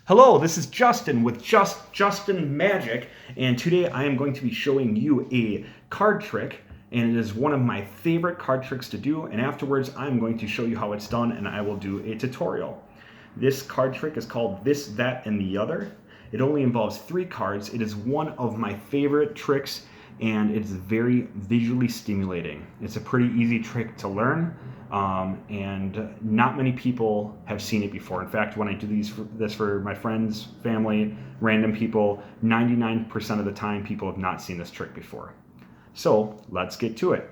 Hello, this is Justin with Just Justin Magic, and today I am going to be showing you a card trick, and it is one of my favorite card tricks to do, and afterwards I'm going to show you how it's done, and I will do a tutorial. This card trick is called This, That, and the Other. It only involves 3 cards. It is one of my favorite tricks, and it's very visually stimulating. It's a pretty easy trick to learn, and not many people have seen it before. In fact, when I do this for my friends, family, random people, 99% of the time people have not seen this trick before. So let's get to it.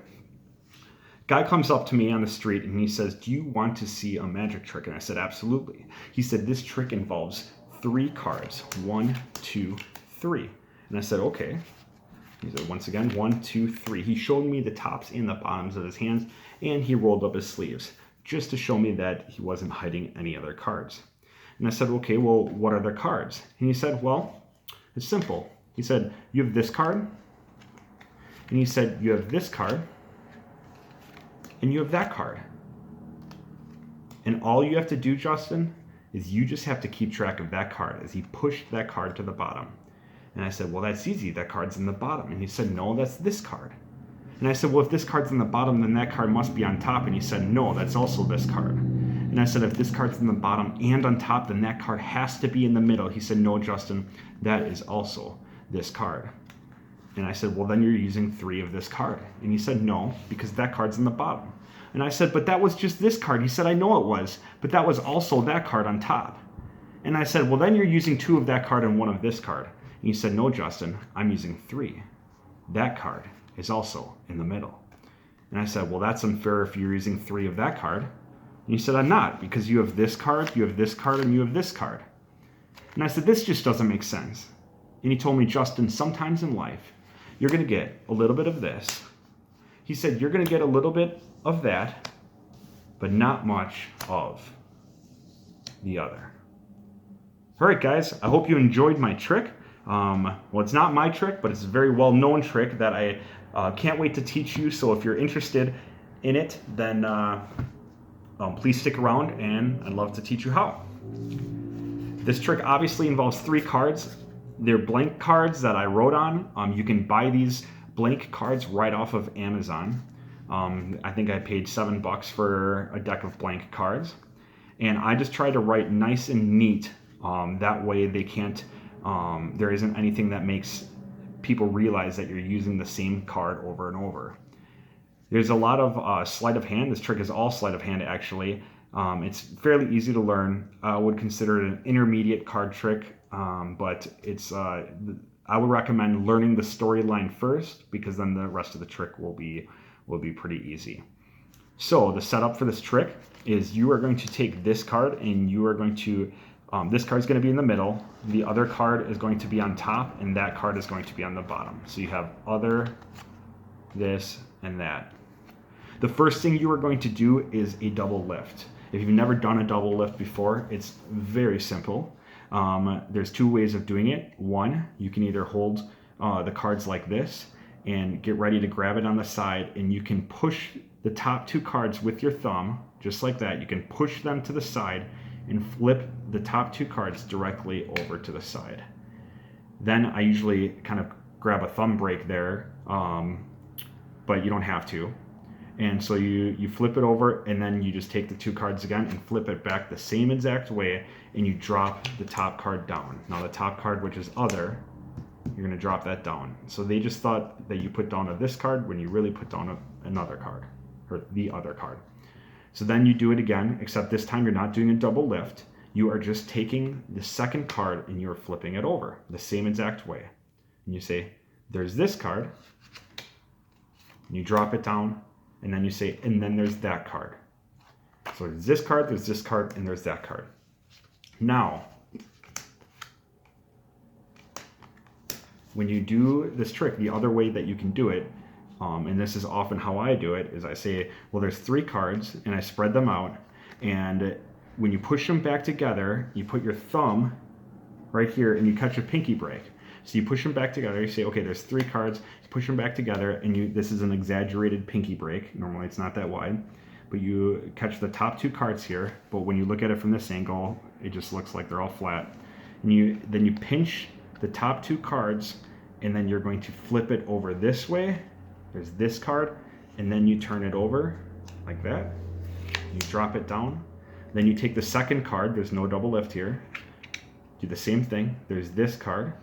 Guy comes up to me on the street and he says, "Do you want to see a magic trick?" And I said, "Absolutely." He said, "This trick involves 3 cards. 1, 2, 3. And I said, "Okay." He said, once again, 1, 2, 3. He showed me the tops and the bottoms of his hands, and he rolled up his sleeves just to show me that he wasn't hiding any other cards. And I said, "Okay, well, what are the cards?" And he said, "Well, it's simple." He said, "You have this card," and he said, "You have this card, and you have that card. And all you have to do, Justin, is you just have to keep track of that card," as he pushed that card to the bottom. And I said, "Well, that's easy. That card's in the bottom." And he said, "No, that's this card." And I said, "Well, if this card's in the bottom, then that card must be on top." And he said, "No, that's also this card." And I said, "If this card's in the bottom and on top, then that card has to be in the middle." He said, "No, Justin, that is also this card." And I said, "Well, then you're using 3 of this card." And he said, "No, because that card's in the bottom." And I said, "But that was just this card." He said, "I know it was, but that was also that card on top." And I said, "Well, then you're using 2 of that card and 1 of this card." And he said, "No, Justin, I'm using 3. That card is also in the middle." And I said, "Well, that's unfair if you're using 3 of that card." And he said, "I'm not, because you have this card, you have this card, and you have this card." And I said, "This just doesn't make sense." And he told me, "Justin, sometimes in life, you're going to get a little bit of this." He said, "You're going to get a little bit of that, but not much of the other." All right, guys, I hope you enjoyed my trick. Well, it's not my trick, but it's a very well-known trick that I can't wait to teach you. So if you're interested in it, then please stick around, and I'd love to teach you how. This trick obviously involves 3 cards. They're blank cards that I wrote on. You can buy these blank cards right off of Amazon. I think I paid $7 for a deck of blank cards. And I just try to write nice and neat. That way they can't, there isn't anything that makes people realize that you're using the same card over and over. There's a lot of sleight of hand. This trick is all sleight of hand, actually. It's fairly easy to learn. I would consider it an intermediate card trick, but I would recommend learning the storyline first, because then the rest of the trick will be pretty easy. So the setup for this trick is you are going to take this card, and you are going to this card is going to be in the middle, the other card is going to be on top, and that card is going to be on the bottom. So you have other, this, and that. The first thing you are going to do is a double lift. If you've never done a double lift before, it's very simple. There's 2 ways of doing it. One, you can either hold the cards like this and get ready to grab it on the side, and you can push the top 2 cards with your thumb, just like that. You can push them to the side and flip the top 2 cards directly over to the side. Then I usually kind of grab a thumb break there, but you don't have to. And so you flip it over, and then you just take the 2 cards again and flip it back the same exact way, and you drop the top card down. Now the top card, which is other, you're going to drop that down. So they just thought that you put down this card when you really put down another card, or the other card. So then you do it again, except this time you're not doing a double lift. You are just taking the second card and you're flipping it over the same exact way. And you say, "There's this card." And you drop it down, and then you say, "And then there's that card." So there's this card, and there's that card. Now, when you do this trick, the other way that you can do it, and this is often how I do it, is I say, "Well, there's 3 cards," and I spread them out, and when you push them back together, you put your thumb right here, and you catch a pinky break. So you push them back together, you say, "Okay, there's 3 cards," you push them back together, and this is an exaggerated pinky break. Normally it's not that wide, but you catch the top 2 cards here, but when you look at it from this angle, it just looks like they're all flat. and then you pinch the top 2 cards, and then you're going to flip it over this way. There's this card, and then you turn it over like that. You drop it down. Then you take the second card. There's no double lift here. Do the same thing. There's this card.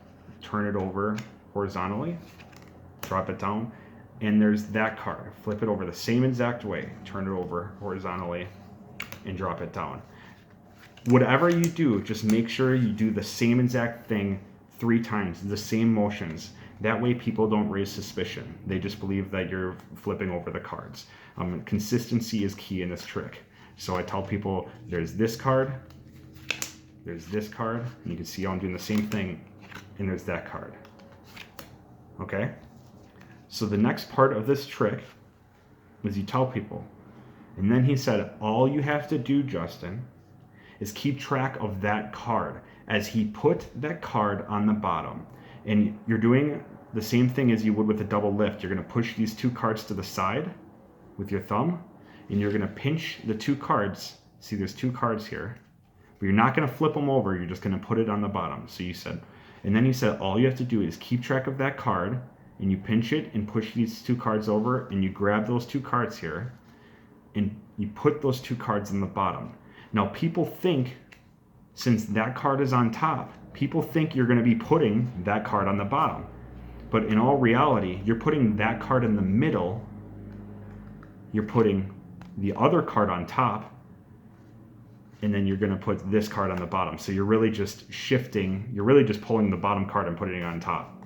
Turn it over horizontally. Drop it down. And there's that card. Flip it over the same exact way. Turn it over horizontally and drop it down. Whatever you do, just make sure you do the same exact thing 3 times, the same motions. That way people don't raise suspicion. They just believe that you're flipping over the cards. Consistency is key in this trick. So I tell people there's this card, and you can see how I'm doing the same thing, and there's that card. Okay? So the next part of this trick was you tell people, and then he said, all you have to do, Justin, is keep track of that card as he put that card on the bottom. And you're doing the same thing as you would with a double lift. You're going to push these 2 cards to the side with your thumb, and you're going to pinch the 2 cards. See, there's 2 cards here, but you're not going to flip them over. You're just going to put it on the bottom. So you said, and then he said, all you have to do is keep track of that card, and you pinch it and push these 2 cards over, and you grab those 2 cards here, and you put those 2 cards in the bottom. Now people think, since that card is on top, people think you're going to be putting that card on the bottom. But in all reality, you're putting that card in the middle, you're putting the other card on top, and then you're going to put this card on the bottom. So you're really just shifting, you're really just pulling the bottom card and putting it on top.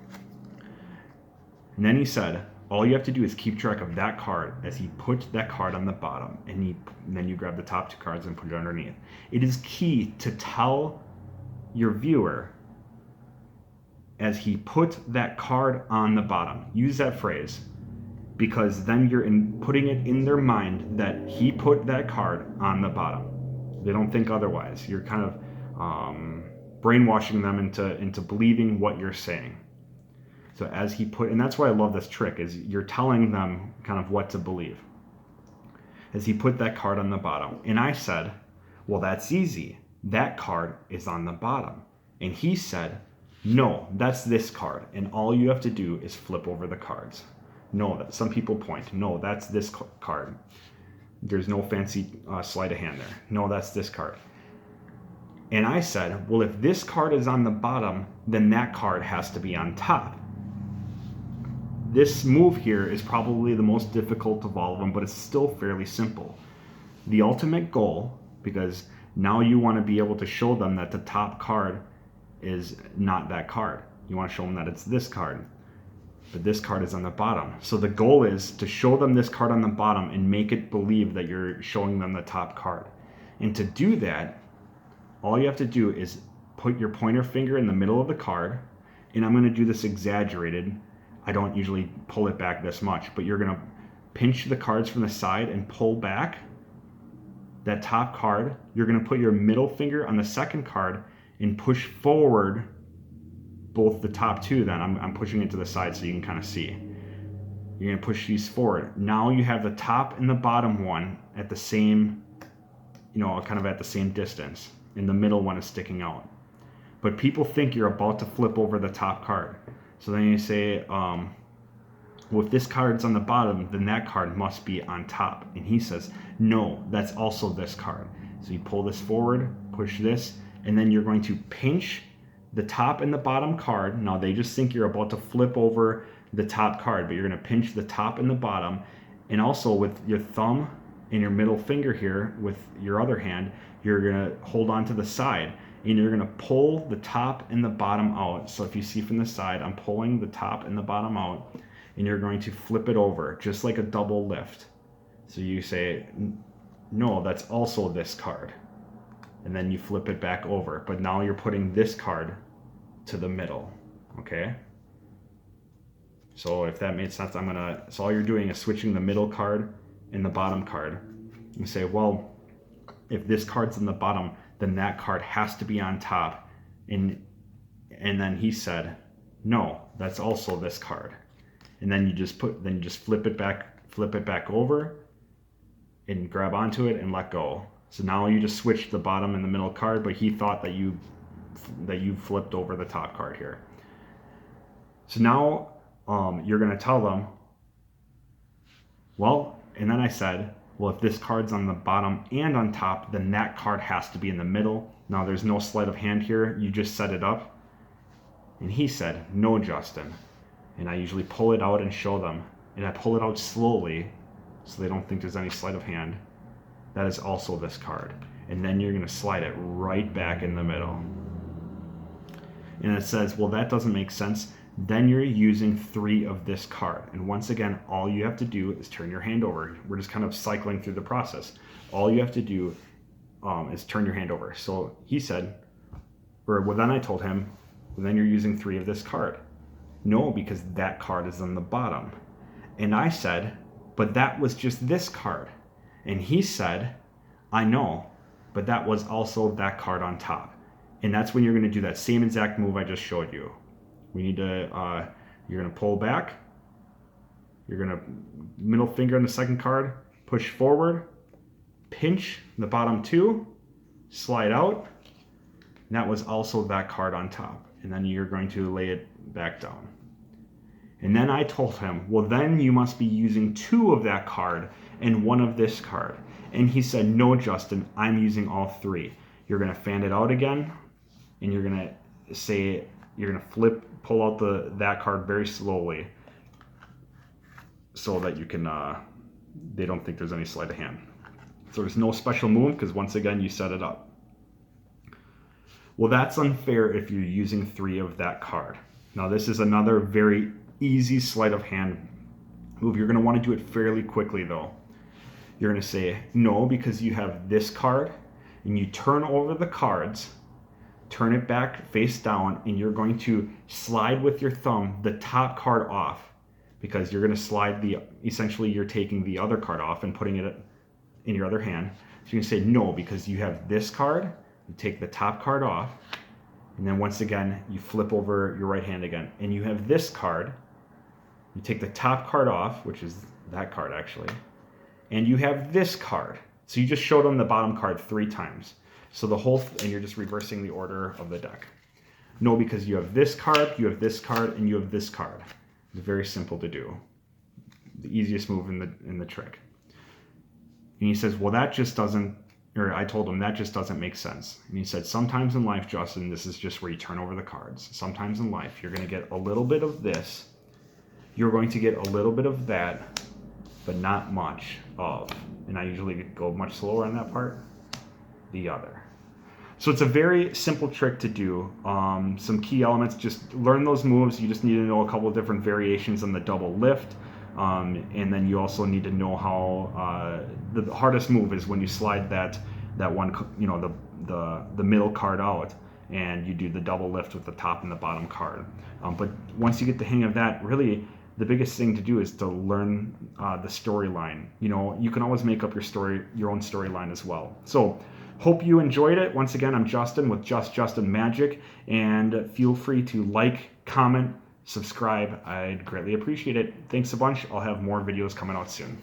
And then he said, all you have to do is keep track of that card as he put that card on the bottom, and then you grab the top 2 cards and put it underneath. It is key to tell your viewer as he put that card on the bottom. Use that phrase, because then you're putting it in their mind that he put that card on the bottom. They don't think otherwise. You're kind of brainwashing them into believing what you're saying. So as he put, and that's why I love this trick, is you're telling them kind of what to believe. As he put that card on the bottom. And I said, well, that's easy. That card is on the bottom. And he said, no, that's this card. And all you have to do is flip over the cards. No, that some people point. No, that's this card. There's no fancy sleight of hand there. No, that's this card. And I said, well, if this card is on the bottom, then that card has to be on top. This move here is probably the most difficult of all of them, but it's still fairly simple. The ultimate goal, because now you want to be able to show them that the top card is not that card. You want to show them that it's this card, but this card is on the bottom. So the goal is to show them this card on the bottom and make it believe that you're showing them the top card. And to do that, all you have to do is put your pointer finger in the middle of the card, and I'm going to do this exaggerated. I don't usually pull it back this much, but you're going to pinch the cards from the side and pull back that top card. You're going to put your middle finger on the second card and push forward both the top 2 then. I'm pushing it to the side so you can kind of see. You're going to push these forward. Now you have the top and the bottom one at the same, kind of at the same distance, and the middle one is sticking out. But people think you're about to flip over the top card. So then you say, well, if this card's on the bottom, then that card must be on top. And he says, no, that's also this card. So you pull this forward, push this, and then you're going to pinch the top and the bottom card. Now they just think you're about to flip over the top card, but you're going to pinch the top and the bottom. And also with your thumb and your middle finger here, with your other hand, you're going to hold on to the side. And you're going to pull the top and the bottom out. So if you see from the side, I'm pulling the top and the bottom out, and you're going to flip it over, just like a double lift. So you say, no, that's also this card. And then you flip it back over. But now you're putting this card to the middle, okay? So if that made sense, so all you're doing is switching the middle card and the bottom card. You say, well, if this card's in the bottom, then that card has to be on top. And then he said, no, that's also this card. And then you just flip it back over and grab onto it and let go. So now you just switched the bottom and the middle card, but he thought that you flipped over the top card here. So now you're going to tell them, well, and then I said, well, if this card's on the bottom and on top, then that card has to be in the middle. Now there's no sleight of hand here. You just set it up. And he said, no, Justin. And I usually pull it out and show them. And I pull it out slowly so they don't think there's any sleight of hand. That is also this card. And then you're going to slide it right back in the middle. And it says, well, that doesn't make sense. Then you're using 3 of this card. And once again, all you have to do is turn your hand over. We're just kind of cycling through the process. All you have to do is turn your hand over. So he said, then I told him, well, then you're using 3 of this card. No, because that card is on the bottom. And I said, but that was just this card. And he said, I know, but that was also that card on top. And that's when you're going to do that same exact move I just showed you. We need to, you're going to pull back. You're going to middle finger on the second card, push forward, pinch the bottom 2, slide out. And that was also that card on top. And then you're going to lay it back down. And then I told him, well, then you must be using 2 of that card and 1 of this card. And he said, no, Justin, I'm using all 3. You're going to fan it out again, and you're going to say, you're going to pull out that card very slowly so that you can, they don't think there's any sleight of hand. So there's no special move because once again, you set it up. Well, that's unfair if you're using 3 of that card. Now, this is another very easy sleight of hand move. You're going to want to do it fairly quickly, though. You're going to say, no, because you have this card, and you turn over the cards, turn it back face down, and you're going to slide with your thumb the top card off, because you're going to slide essentially you're taking the other card off and putting it in your other hand. So you can say, no, because you have this card, you take the top card off, and then once again, you flip over your right hand again, and you have this card, you take the top card off, which is that card actually, and you have this card. So you just showed them the bottom card 3 times. So the whole, and you're just reversing the order of the deck. No, because you have this card, you have this card, and you have this card. It's very simple to do. The easiest move in the trick. And he says, well, that just doesn't, or I told him that just doesn't make sense. And he said, sometimes in life, Justin, this is just where you turn over the cards. Sometimes in life, you're going to get a little bit of this. You're going to get a little bit of that, but not much of. And I usually go much slower on that part, the other. So it's a very simple trick to do. Some key elements, just learn those moves. You just need to know a couple of different variations on the double lift. And then you also need to know how the hardest move is when you slide that one, the middle card out, and you do the double lift with the top and the bottom card. But once you get the hang of that, really the biggest thing to do is to learn the storyline. You can always make up your own storyline as well. So hope you enjoyed it. Once again, I'm Justin with Just Justin Magic, and feel free to like, comment, subscribe. I'd greatly appreciate it. Thanks a bunch. I'll have more videos coming out soon.